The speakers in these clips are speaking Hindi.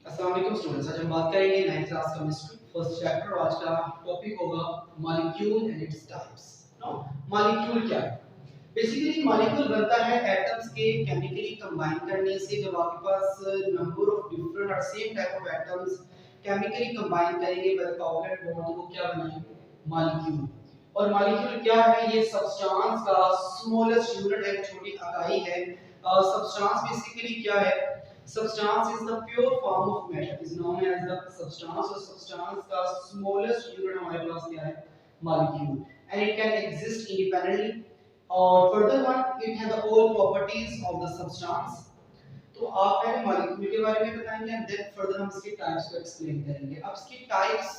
अस्सलाम वालेकुम स्टूडेंट्स। आज हम बात करेंगे 9th class chemistry first chapter. आज का टॉपिक होगा molecule and its types. No, molecule क्या है? बेसिकली मॉलिक्यूल बनता है एटम्स के केमिकली कंबाइन करने से। जब आपके पास नंबर ऑफ डिफरेंट और same type of atoms chemically combine करेंगे बाय कोवलेंट बॉन्ड तो वो क्या बनाएंगे? मॉलिक्यूल। और मॉलिक्यूल क्या है? ये सब्सटेंस का स्मॉलेस्ट यूनिट है, छोटी इकाई है। सब्सटेंस बेसिकली क्या है? Substance is the pure form of matter is known as the substance। और substance का smallest unit हमारे पास क्या है? Molecule। And it can exist independently। और further one, it has all properties of the substance। तो आप पहले मॉलिक्यूल के बारे में बताएंगे एंड देन फर्दर हम इसके टाइप्स को एक्सप्लेन करेंगे। अब इसके टाइप्स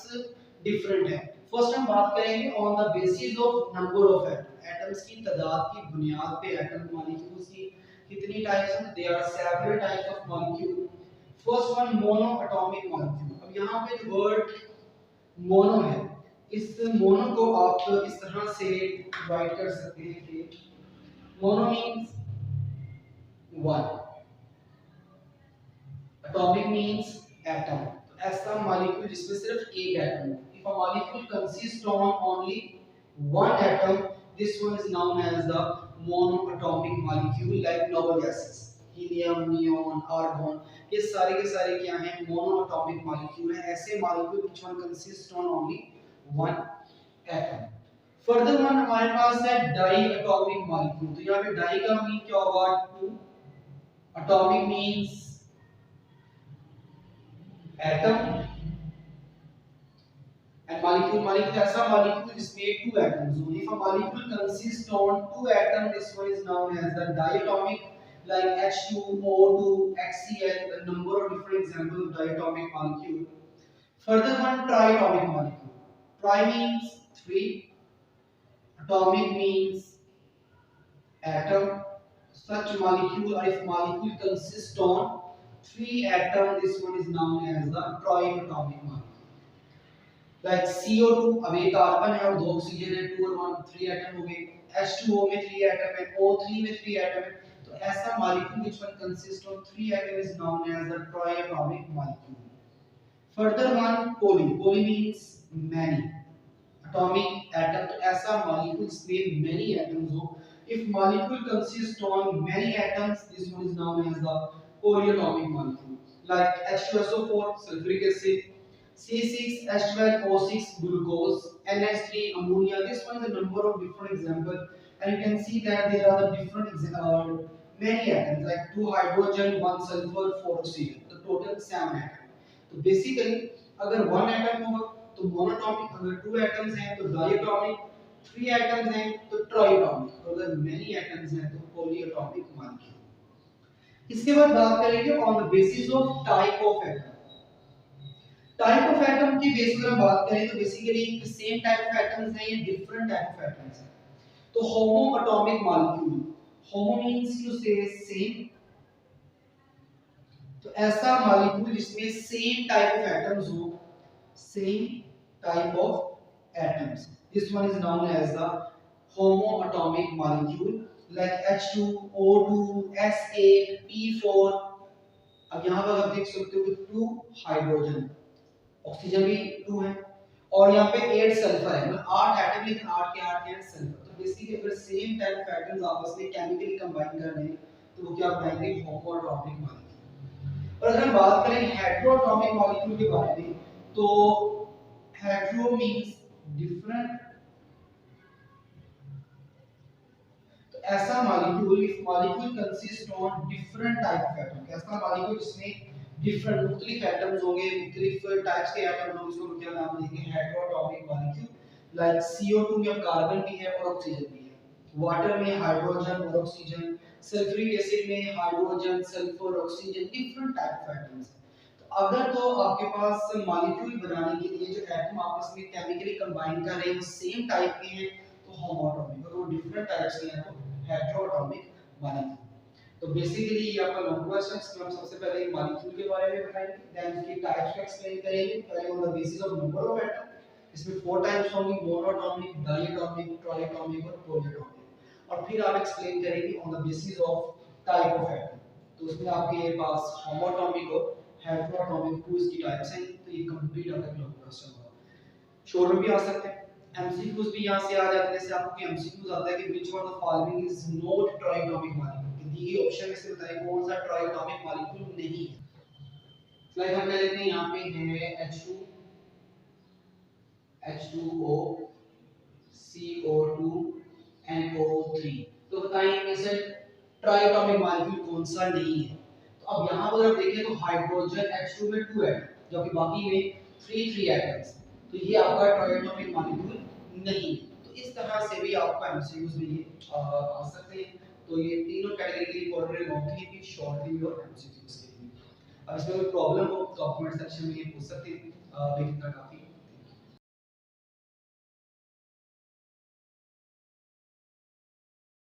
डिफरेंट है। फर्स्ट हम बात करेंगे on the basis of number of atom. Atoms की तादाद की बुनियाद पे एटम मॉलिक्यूल्स की कितनी टाइप्स हैं? There are several types of molecule. First one monoatomic molecule. अब यहाँ पे जो वर्ड मोनो है, इस मोनो को आप इस तरह से डिवाइड कर सकते हैं कि mono means one, atomic means atom। तो ऐसा मॉलिक्यूल जिसमें सिर्फ एक एटम हो। if a molecule consists on only one atom, this one is known as the monoatomic molecule। like noble gases, helium, neon, argon, ये सारे के सारे क्या हैं? monoatomic molecule हैं। ऐसे molecule which one consists on only one atom। further one हमारे पास है diatomic molecule। तो यहाँ पे डाई का मीन क्या होगा? Two. atomic means atom and molecule ऐसा molecule जिसमें two atoms हो। if a molecule consists on two atom, this one is known as the diatomic। like H2O2 HCl, the number of different examples of diatomic molecule। further one, triatomic molecule। tri means three, atomic means atom। such molecule, or if molecule consists on three atom, this one is known as the triatomic molecule। like CO2, अब एक कार्बन है और दो ऑक्सीजन है, 2 और 1 3 एटम हो गए। H2O में 3 एटम है, O3 में 3 एटम है। तो ऐसा molecule which one consists of 3 atom is known as the triatomic molecule। further one, poly। poly means many, atomic atom। तो ऐसा मॉलिक्यूल जिसमें many atoms हो। if molecule consists on many atoms, this one is known as the polyatomic molecule। like H2SO4 sulfuric acid, C6H12O6 glucose, NH3 ammonia। This one is a number of different examples, and you can see that there are the different many atoms like 2 hydrogen, 1 sulfur, 4 oxygen, the total 7 atoms। तो बेसिकली अगर 1 एटम होगा तो मोनोटॉमिक, अगर 2 एटम्स हैं तो डायटॉमिक, 3 एटम्स हैं तो ट्राइटॉमिक, और अगर मेनी एटम्स हैं तो पॉलीएटॉमिक मॉलिक्यूल। इसके बाद बात करेंगे on the basis of type of atom. Type of atom की बेस पर हम बात करें तो basically same type of atoms हैं, ये डिफरेंट टाइप ऑफ एटम्स हैं। तो homo atomic molecule, homo means to say same. तो ऐसा मॉलिक्यूल जिसमें सेम टाइप ऑफ एटम्स हो, same type of atoms, this one is known as the homo atomic molecule. Like H2O2 S8 P4। अब यहां पर आप देख सकते हो कि 2 हाइड्रोजन, ऑक्सीजन भी 2 है, और यहाँ पे 8 सल्फर है, मतलब 8 एटम, लेकिन 8 के 8 हैं सल्फर। तो बेसिकली अगर सेम टाइप ऑफ एटम्स आपस में केमिकली कंबाइन कर रहे हैं तो वो क्या बनाएंगे? होमोएटॉमिक मॉलिक्यूल। और अगर हम बात करें हेटेरोएटॉमिक मॉलिक्यूल के बारे में तो हेटेरो मींस डिफरेंट। तो ऐसा molecule, if molecule consist on different type of atom, ऐसा मॉलिक्यूल जिसमें डिफरेंट मुख्तलिफ एटम्स होंगे, मुख्तलिफ टाइप्स के एटम होंगे, उसको क्या नाम देंगे? हेटेरोएटॉमिक मॉलिक्यूल। लाइक CO2 में कार्बन भी है और ऑक्सीजन भी है, वाटर में हाइड्रोजन और ऑक्सीजन, सल्फ्यूरिक एसिड में hydrogen, sulphur, oxygen, different type of atoms. तो अगर तो आपके पास मॉलिक्यूल बनाने के लिए जो एटम आपस में केमिकली कंबाइन कर रहे हैं वो सेम टाइप के हैं तो होमोएटॉमिक, और वो डिफरेंट टाइप्स के हैं तो हेटेरोएटॉमिक मॉलिक्यूल। तो बेसिकली ये आपका लॉन्ग क्वेश्चन है, इसमें हम सबसे पहले मॉलिक्यूल के बारे में बताएंगे, देन उसकी टाइप्स को एक्सप्लेन करेंगे। पहले on the basis of number of atom, इसमें 4 टाइप्स होंगी, मोनोएटॉमिक, डायटॉमिक, ट्राइटॉमिक और पॉलीएटॉमिक। और फिर आप एक्सप्लेन करेंगे on the basis of type of atom. तो उसमें आपके पास होमोएटॉमिक और हेटेरोटॉमिक हु इसकी टाइप्स हैं, तो ये कंप्लीट आपका क्वेश्चन होगा। शॉर्ट में भी आ सकते हैं, एमसीक्यूज भी यहाँ से आ जाते हैं। जैसे आपको एमसीक्यूज आता है कि which one of the following is not triatomic molecule, दी गई ऑप्शन में से बताइए कौन सा ट्राइटॉमिक मॉलिक्यूल नहीं है। लाइक हम कह लेते हैं यहाँ पे है H2O CO2 NO3, तो बताइए इनमें से ट्राइटॉमिक मॉलिक्यूल कौन सा नहीं है। तो अब यहाँ पर आप देखें तो हाइड्रोजन H2 में 2 एटम, जबकि बाकी में 3 एटम्स, तो ये आपका ट्राइटॉमिक मॉलिक्यूल नहीं है। तो इस तरह से भी आपका एमसीक्यूज में ये आ सकते हैं। तो ये तीनों कैटेगरी के लिए इंपॉर्टेंट है, लॉन्ग के लिए, शॉर्ट के लिए और एमसीक्यूज के लिए। अब इसमें कोई प्रॉब्लम हो तो कमेंट सेक्शन में ये पूछ सकते हैं। बेखितर